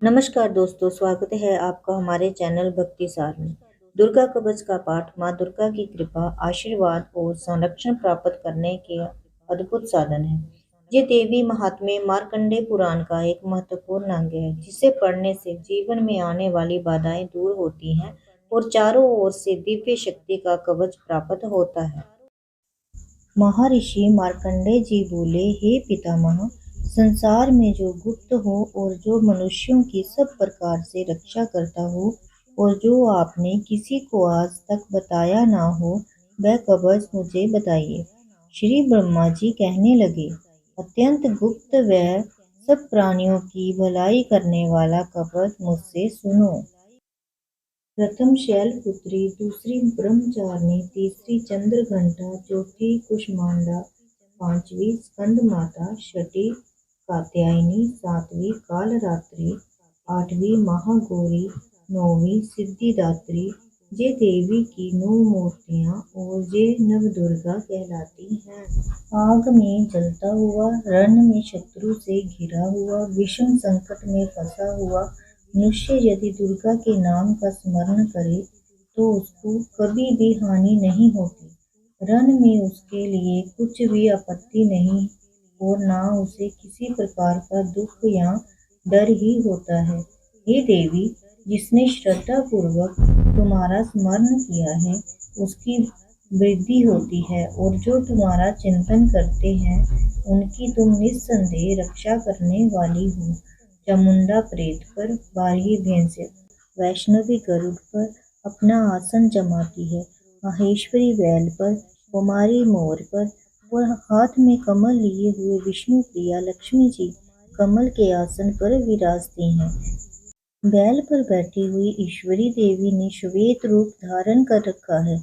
नमस्कार दोस्तों, स्वागत है आपका हमारे चैनल भक्ति सार में। दुर्गा कवच का पाठ माँ दुर्गा की कृपा, आशीर्वाद और संरक्षण प्राप्त करने के अद्भुत साधन है। ये देवी महात्म्य मार्कंडेय पुराण का एक महत्वपूर्ण अंग है, जिसे पढ़ने से जीवन में आने वाली बाधाएं दूर होती हैं और चारों ओर से दिव्य शक्ति का कवच प्राप्त होता है। महर्षि मार्कंडेय जी बोले, हे पितामह, संसार में जो गुप्त हो और जो मनुष्यों की सब प्रकार से रक्षा करता हो और जो आपने किसी को आज तक बताया ना हो, वह कवच मुझे बताइए। श्री ब्रह्मा जी कहने लगे, अत्यंत गुप्त व सब प्राणियों की भलाई करने वाला कवच मुझसे सुनो। प्रथम शैलपुत्री, दूसरी ब्रह्मचारिणी, तीसरी चंद्रघंटा, चौथी कुष्मांडा, पांचवी स्कंदमाता, छठी कात्यायनी, सातवीं कालरात्रि, आठवीं महागौरी, नौवीं सिद्धिदात्री। ये देवी की 9 मूर्तियां और ये नवदुर्गा कहलाती हैं। आग में जलता हुआ, रण में शत्रु से घिरा हुआ, विषम संकट में फंसा हुआ मनुष्य यदि दुर्गा के नाम का स्मरण करे तो उसको कभी भी हानि नहीं होती। रण में उसके लिए कुछ भी आपत्ति नहीं और ना उसे किसी प्रकार का दुख या डर ही होता है। हे देवी, जिसने श्रद्धा पूर्वक तुम्हारा स्मरण किया है उसकी वृद्धि होती है और जो तुम्हारा चिंतन करते हैं उनकी तुम निस्संदेह रक्षा करने वाली हो। चामुंडा प्रेत पर, बारही भैंस वैष्णवी गरुड़ पर अपना आसन जमाती है, माहेश्वरी बैल पर, कुमारी मोर पर और हाथ में कमल लिए हुए विष्णु प्रिया लक्ष्मी जी कमल के आसन पर विराजती हैं। बैल पर बैठी हुई ईश्वरी देवी ने श्वेत रूप धारण कर रखा है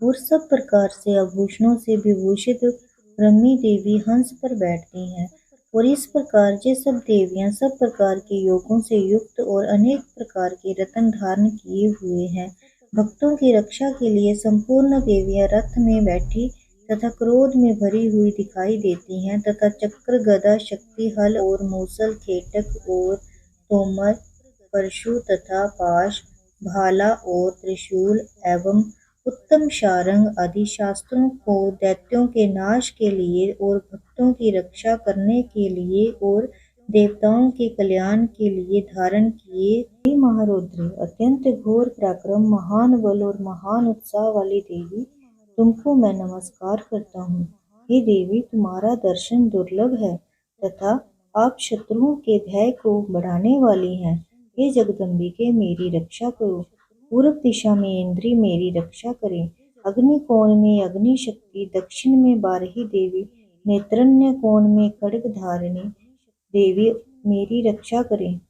और सब प्रकार से आभूषणों से विभूषित ब्रह्मी देवी हंस पर बैठती हैं। और इस प्रकार ये सब देवियां सब प्रकार के योगों से युक्त और अनेक प्रकार के रत्न धारण किए हुए हैं। भक्तों की रक्षा के लिए संपूर्ण देवियां रथ में बैठी तथा क्रोध में भरी हुई दिखाई देती हैं तथा चक्र, गदा, शक्ति, हल और मूसल, खेटक और तोमर, परशु तथा पाश, भाला और त्रिशूल एवं उत्तम शारंग आदि शास्त्रों को दैत्यों के नाश के लिए और भक्तों की रक्षा करने के लिए और देवताओं के कल्याण के लिए धारण किए। हे महारौद्री, अत्यंत घोर पराक्रम, महान बल और महान उत्साह वाली देवी, तुमको मैं नमस्कार करता हूँ। हे देवी, तुम्हारा दर्शन दुर्लभ है तथा आप शत्रुओं के भय को बढ़ाने वाली हैं। हे जगदम्बिके, मेरी रक्षा करो। पूर्व दिशा में इंद्री मेरी रक्षा करें। अग्नि कोण में अग्नि शक्ति, दक्षिण में बारही देवी, नेत्रन्य कोण में खड्ग धारिणी देवी मेरी रक्षा करें।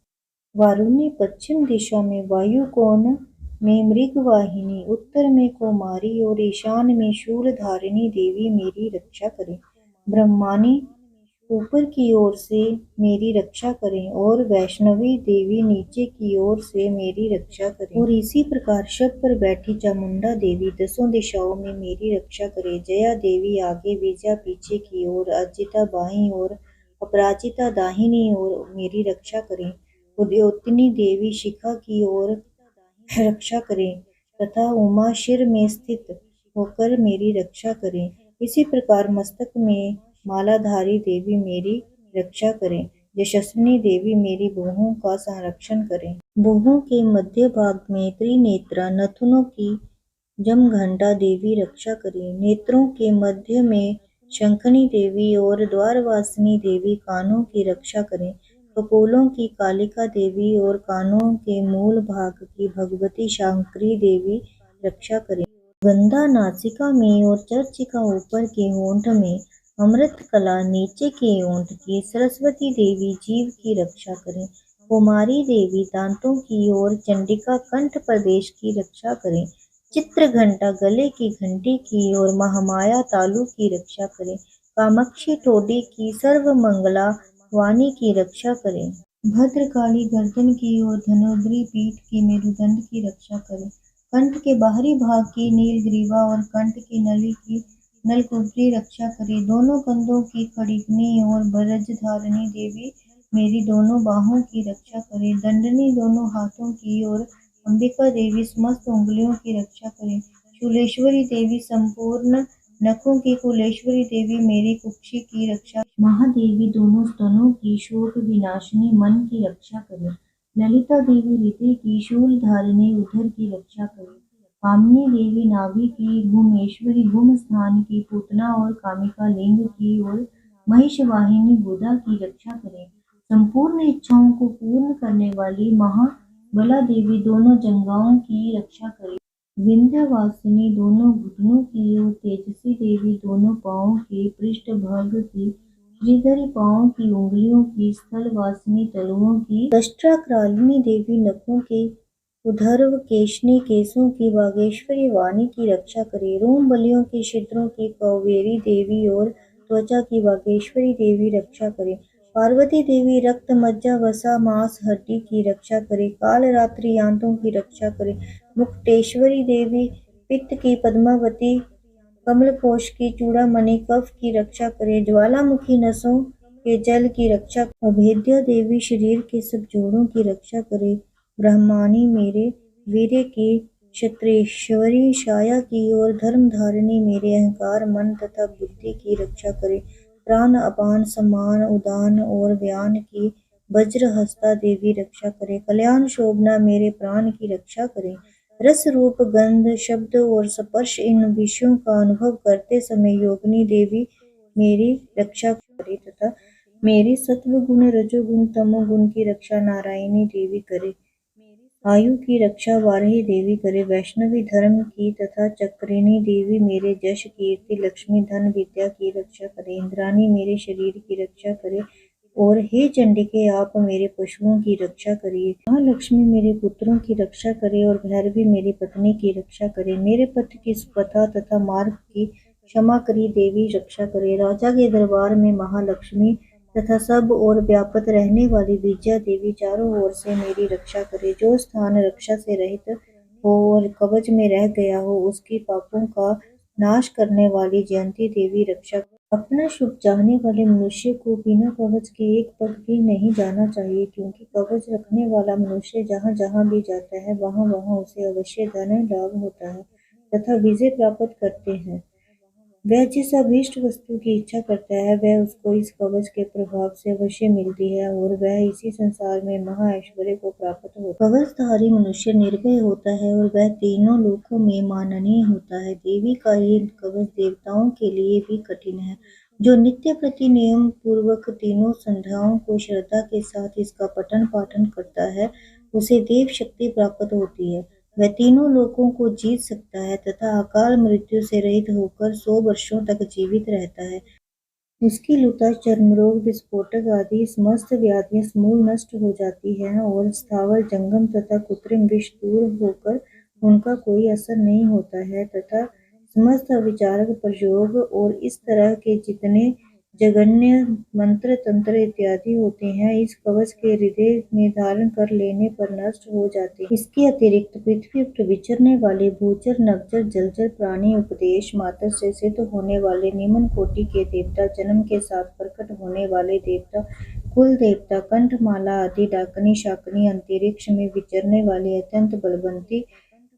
वारुणी, पश्चिम दिशा में वायु कोण में मृगवाहिनी, उत्तर में कौमारी और ईशान में शूलधारिणी देवी मेरी रक्षा करें। ब्रह्मानी, ऊपर की ओर से मेरी रक्षा करें और वैष्णवी देवी नीचे की ओर से मेरी रक्षा करें। और इसी प्रकार शव पर बैठी चामुंडा देवी दसों दिशाओं में मेरी रक्षा करे। जया देवी आगे, विजया पीछे की ओर, अजिता बाईं ओर, अपराजिता दाहिनी ओर मेरी रक्षा करें। उद्योतनी देवी शिखा की ओर रक्षा करें तथा उमा शिर में स्थित होकर मेरी रक्षा करें। इसी प्रकार मस्तक में मालाधारी देवी मेरी रक्षा करें। यशस्विनी देवी मेरी बाहों का संरक्षण करें। बाहों के मध्य भाग में त्रिनेत्रा नथुनों की जमघंटा देवी रक्षा करें। नेत्रों के मध्य में शंखनी देवी और द्वारवासिनी देवी कानों की रक्षा करें। कपोलों की कालिका देवी और कानों के मूल भाग की भगवती शांकरी देवी रक्षा करें। गंधा नासिका में और चर्चिका ऊपर के होंठ में, अमृत कला नीचे के ओंठ की, सरस्वती देवी जीव की रक्षा करें। कुमारी देवी दांतों की और चंडिका कंठ प्रदेश की रक्षा करें। चित्र घंटा गले की घंटी की और महामाया तालु की रक्षा करें। कामाक्षी ठोडी की, सर्व मंगला वाणी की रक्षा करें। भद्रकाली गर्दन की और धनुद्री पीठ की, मेरुदंड की रक्षा करें। कंठ के बाहरी भाग की नीलग्रीवा और कंठ की नली की नलकुबरी रक्षा करे। दोनों कंधों की खड़िगनी और ब्रजधारिणी देवी मेरी दोनों बाहों की रक्षा करे। दंडनी दोनों हाथों की और अंबिका देवी समस्त उंगलियों की रक्षा करे। शूलेश्वरी देवी संपूर्ण नखों की, कुलेश्वरी देवी मेरी कुक्षी की रक्षा, महादेवी दोनों स्तनों की, शोक विनाशिनी मन की रक्षा करे। ललिता देवी हृदय की, शूल धारिणी उदर की रक्षा करे। कामिनी देवी नाभि की, भूमेश्वरी भूम स्थान की, पूतना और कामिका लिंग की और महिषवाहिनी बुधा की रक्षा करे। संपूर्ण इच्छाओं को पूर्ण करने वाली महाबला देवी दोनों जंगाओं की रक्षा करे। विंध्यवासिनी दोनों घुटनों की और तेजसी देवी दोनों पांवों की, पृष्ठभाग की, श्रीधरी पांवों की, उंगलियों की, स्थलवासिनी तलुओं की, दष्ट्राकृलिनी देवी नखों की, उधर्व केशनी केसों की, बागेश्वरी वाणी की रक्षा करे। रोम बलियों की, छिद्रों की, कौवेरी देवी और त्वचा की बागेश्वरी देवी रक्षा करे। पार्वती देवी रक्त मज्जा वसा मांस हड्डी की रक्षा करे। काल रात्रि आंतों की रक्षा करे। मुक्तेश्वरी देवी पित्त की, पद्मावती कमलकोश की, चूड़ामणि कफ की रक्षा करे। ज्वालामुखी नसों के जल की रक्षा। अभेद्या देवी शरीर के सब जोड़ों की रक्षा करे। ब्रह्माणी मेरे वीर्य की, क्षत्रेश्वरी छाया की और धर्मधारिणी मेरे अहंकार मन तथा बुद्धि की रक्षा करे। प्राण अपान समान उदान और व्यान की, वज्रहस्ता देवी रक्षा करे। कल्याण शोभना मेरे प्राण की रक्षा करे। रस रूप गंध शब्द और स्पर्श इन विषयों का अनुभव करते समय योगिनी देवी मेरी रक्षा करे तथा मेरी सत्व गुण रजोगुण तमोगुण की रक्षा नारायणी देवी करे। आयु की रक्षा वाराही देवी करे। वैष्णवी धर्म की तथा चक्रिणी देवी मेरे जश कीर्ति लक्ष्मी धन विद्या की रक्षा करे। इंद्राणी मेरे शरीर की रक्षा करे और हे चंडिके आप मेरे पशुओं की रक्षा करिए। महालक्ष्मी मेरे पुत्रों की रक्षा करे और भैरवी मेरी पत्नी की रक्षा करे। मेरे पथ की पथा तथा मार्ग की क्षमा करी देवी रक्षा करे। राजा के दरबार में महालक्ष्मी तथा सब और व्यापत रहने वाली विजया देवी चारों ओर से मेरी रक्षा करे। जो स्थान रक्षा से रहित हो और कवच में रह गया हो उसकी पापों का नाश करने वाली जयंती देवी रक्षा। अपना शुभ चाहने वाले मनुष्य को बिना कवच के एक पग भी नहीं जाना चाहिए, क्योंकि कवच रखने वाला मनुष्य जहाँ जहाँ भी जाता है वहाँ वहाँ उसे अवश्य धन लाभ होता है तथा विजय प्राप्त करते हैं। वह जिस अभीष्ट वस्तु की इच्छा करता है वह उसको इस कवच के प्रभाव से अवश्य मिलती है और वह इसी संसार में महा ऐश्वर्य को प्राप्त होता है। कवचधारी मनुष्य निर्भय होता है और वह तीनों लोकों में माननीय होता है। देवी का ये कवच देवताओं के लिए भी कठिन है। जो नित्य प्रति नियम पूर्वक तीनों संध्याओं को श्रद्धा के साथ इसका पठन पाठन करता है उसे देव शक्ति प्राप्त होती है। वह तीनों लोकों को जीत सकता है तथा अकाल मृत्यु से रहित होकर 100 वर्षों तक जीवित रहता है। उसकी लुता चर्मरोग विस्फोटक आदि समस्त व्याधियां समूल नष्ट हो जाती हैं और स्थावर जंगम तथा कृत्रिम विष दूर होकर उनका कोई असर नहीं होता है तथा समस्त अविचारक प्रयोग और इस तरह के जितने जघन्य मंत्र तंत्र इत्यादि होते हैं इस कवच के हृदय में धारण कर लेने पर नष्ट हो जाते हैं। इसके अतिरिक्त पृथ्वी पर विचरने वाले भूचर नभचर जलचर प्राणी उपदेश मात्र से सिद्ध होने वाले निम्न कोटि के देवता जन्म के साथ प्रकट होने वाले देवता कुल देवता कंठमाला आदि डाकनी शाकनी अंतरिक्ष में विचरने वाले अत्यंत बलवंती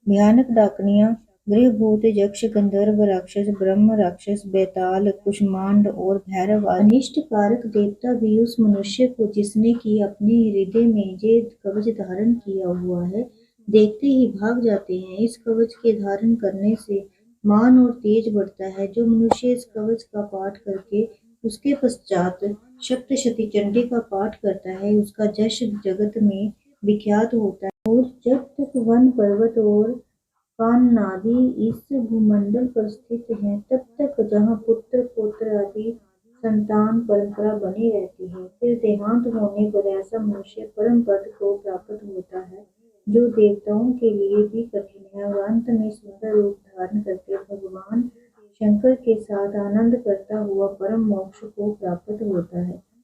भयानक डाकनियां गृहभूत यक्ष गंधर्व राक्षस ब्रह्म राक्षस बेताल कुष्मांड और भैरव अनिष्ट कारक देवता भी उस मनुष्य को जिसने की अपने हृदय में ये कवच धारण किया हुआ है देखते ही भाग जाते हैं। इस कवच के धारण करने से मान और तेज बढ़ता है। जो मनुष्य इस कवच का पाठ करके उसके पश्चात सप्तशती चंडी का पाठ करता है उसका यश जगत में विख्यात होता है। और जब तक वन पर्वत और काननादि इस भूमंडल पर स्थित हैं तब तक जहाँ पुत्र पौत्र आदि संतान परंपरा बनी रहती है। फिर देहांत होने पर ऐसा मनुष्य परम पद को प्राप्त होता है जो देवताओं के लिए भी कठिन है और अंत में सुंदर रूप धारण करके भगवान शंकर के साथ आनंद करता हुआ परम मोक्ष को प्राप्त होता है।